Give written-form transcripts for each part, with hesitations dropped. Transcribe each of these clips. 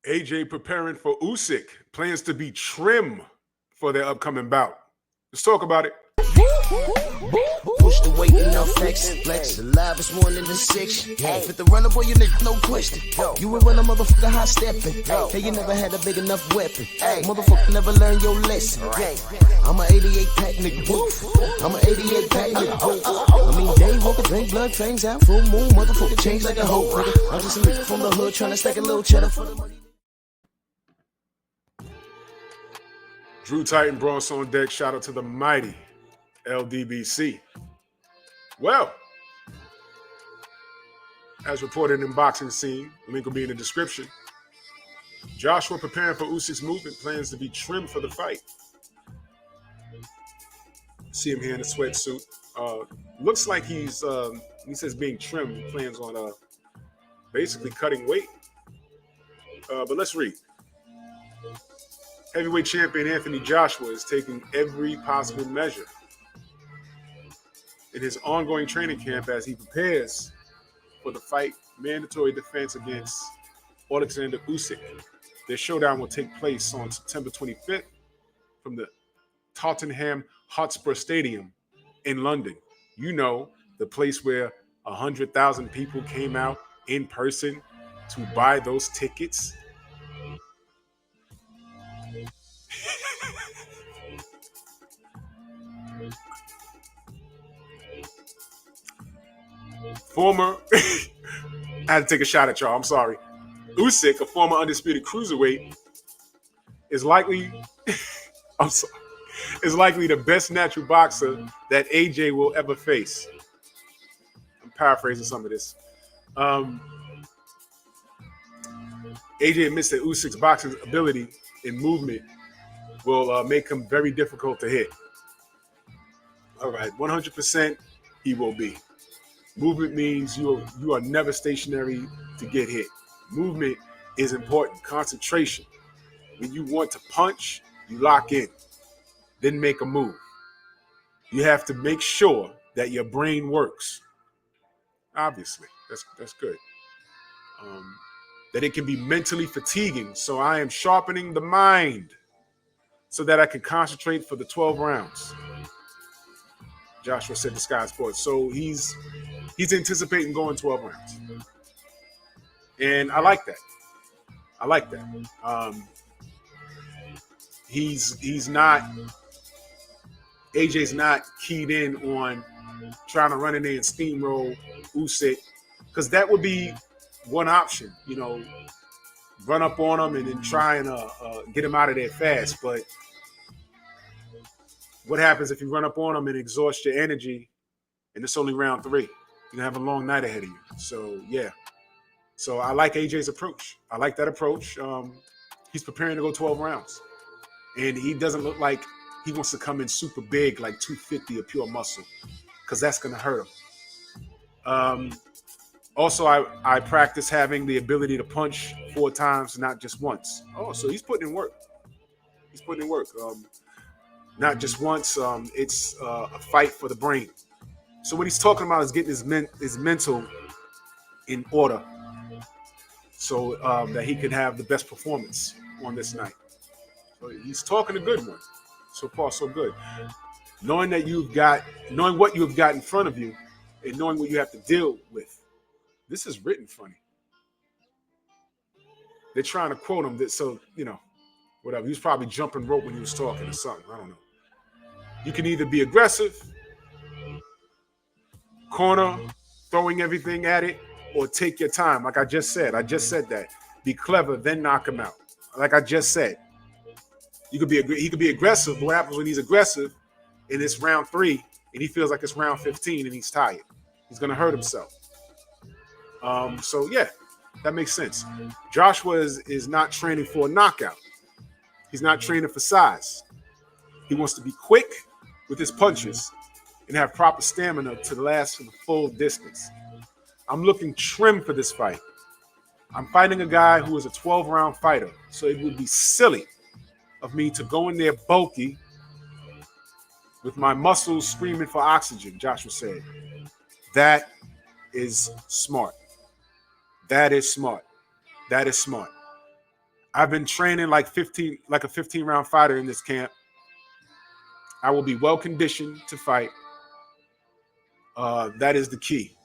AJ preparing for Usyk, plans to be trim for their upcoming bout. Let's talk about it. Push the weight in no flex. Flex the live is one in the six. Fit the runner, boy, you nigga, no question. You will run a motherfucker high stepping. Hey, you never had a big enough weapon. Motherfucker never learned your lesson. I'm an 88 pack nigga. I'm an 88 pack nigga. I mean, day walker, drink blood, fangs out, full moon. Motherfucker change like a hoe. I'm just a nigga from the hood trying to stack a little cheddar for the money. Drew Titan Bronx on deck. Shout out to the mighty LDBC. Well, as reported in Boxing Scene, link will be in the description. Joshua preparing for Usyk's movement, plans to be trim for the fight. See him here in a sweatsuit. Looks like he says being trimmed. He plans on basically cutting weight. But let's read. Heavyweight champion Anthony Joshua is taking every possible measure in his ongoing training camp as he prepares for the fight mandatory defense against Alexander Usyk. Their showdown will take place on September 25th from the Tottenham Hotspur Stadium in London. You know, the place where 100,000 people came out in person to buy those tickets. Former, I had to take a shot at y'all, I'm sorry. Usyk, a former undisputed cruiserweight, is likely the best natural boxer that AJ will ever face. I'm paraphrasing some of this. AJ admits that Usyk's boxing ability and movement will make him very difficult to hit. All right, 100% he will be. Movement means you are never stationary to get hit. Movement is important. Concentration. When you want to punch, you lock in, then make a move. You have to make sure that your brain works. Obviously, that's good. That it can be mentally fatiguing. So I am sharpening the mind so that I can concentrate for the 12 rounds. Joshua said to Sky Sports. So he's anticipating going 12 rounds. And I like that. AJ's not keyed in on trying to run in there and steamroll Usyk, because that would be one option, run up on him and then try and get him out of there fast. But what happens if you run up on him and exhaust your energy and it's only round 3? You're going to have a long night ahead of you. So, yeah. So I like AJ's approach. I like that approach. He's preparing to go 12 rounds. And he doesn't look like he wants to come in super big, like 250 of pure muscle, because that's going to hurt him. Also, I practice having the ability to punch 4 times, not just once. Oh, so he's putting in work. Not just once. It's a fight for the brain. So what he's talking about is getting his mental in order so that he can have the best performance on this night. So he's talking a good one. So far, so good. Knowing what you have got in front of you and knowing what you have to deal with. This is written funny. They're trying to quote him, so, whatever. He was probably jumping rope when he was talking or something. I don't know. You can either be aggressive, corner, throwing everything at it, or take your time. Like I just said that. Be clever, then knock him out. Like I just said. He could be aggressive, but what happens when he's aggressive and it's round 3 and he feels like it's round 15 and he's tired? He's going to hurt himself. So, yeah, that makes sense. Joshua is not training for a knockout. He's not training for size. He wants to be quick with his punches and have proper stamina to last for the full distance. I'm looking trim for this fight. I'm fighting a guy who is a 12-round fighter, so it would be silly of me to go in there bulky with my muscles screaming for oxygen, Joshua said. That is smart. That is smart. I've been training like a 15-round fighter in this camp. I will be well conditioned to fight. That is the key.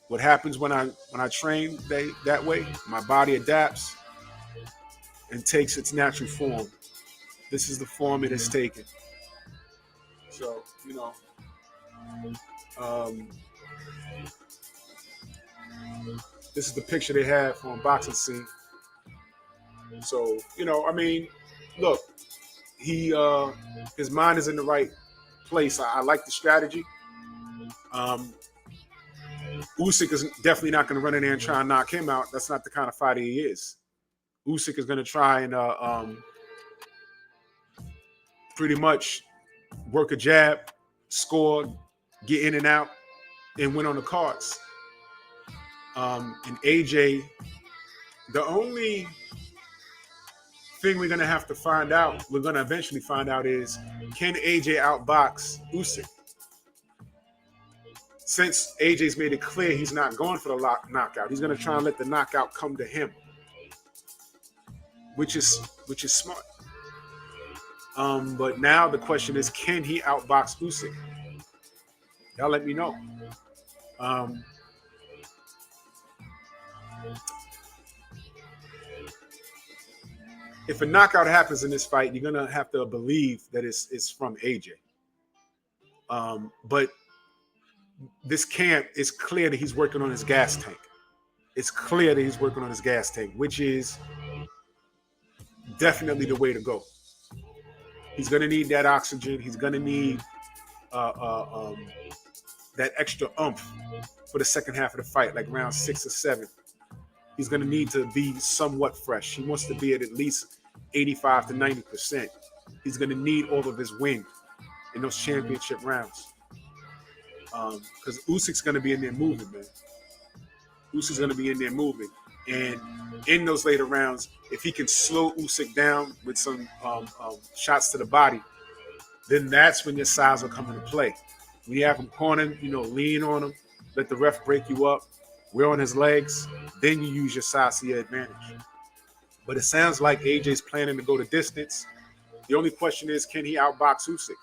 What happens when I train that way? My body adapts and takes its natural form. This is the form it has taken. So, this is the picture they have from a boxing scene. So, look, his mind is in the right place. I like the strategy. Usyk is definitely not going to run in there and try and knock him out. That's not the kind of fighter he is. Usyk is going to try and pretty much work a jab, score, get in and out, and win on the cards. And AJ, the only thing we're going to have to find out, we're going to eventually find out is, can AJ outbox Usyk? Since AJ's made it clear he's not going for the knockout, he's going to try and let the knockout come to him, which is smart. But now the question is, can he outbox Usyk? Y'all let me know. If a knockout happens in this fight, you're gonna have to believe that it's from AJ. But this camp is clear that he's working on his gas tank. It's clear that he's working on his gas tank, which is definitely the way to go. He's gonna need that oxygen. He's gonna need that extra oomph for the second half of the fight, like round 6 or 7. He's going to need to be somewhat fresh. He wants to be at least 85 to 90%. He's going to need all of his wind in those championship rounds. Because Usyk's going to be in there moving, man. Usyk's going to be in there moving. And in those later rounds, if he can slow Usyk down with some shots to the body, then that's when your size will come into play. When you have him cornered, lean on him, let the ref break you up, we're on his legs, then you use your size to your advantage. But it sounds like AJ's planning to go the distance. The only question is, can he outbox Usyk?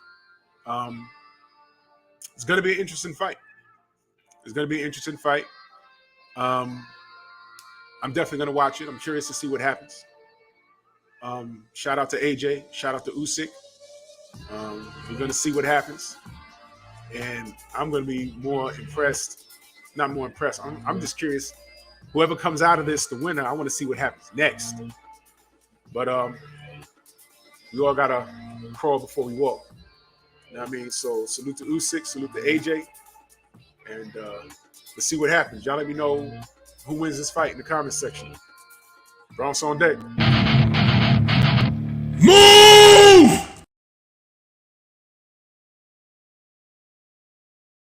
It's going to be an interesting fight. I'm definitely going to watch it. I'm curious to see what happens. Shout out to AJ. Shout out to Usyk. We're going to see what happens. And I'm going to be more impressed. Not more impressed. I'm just curious. Whoever comes out of this, the winner, I want to see what happens next. But we all got to crawl before we walk. You know what I mean? So salute to Usyk, salute to AJ. And let's see what happens. Y'all let me know who wins this fight in the comments section. Bronx on deck.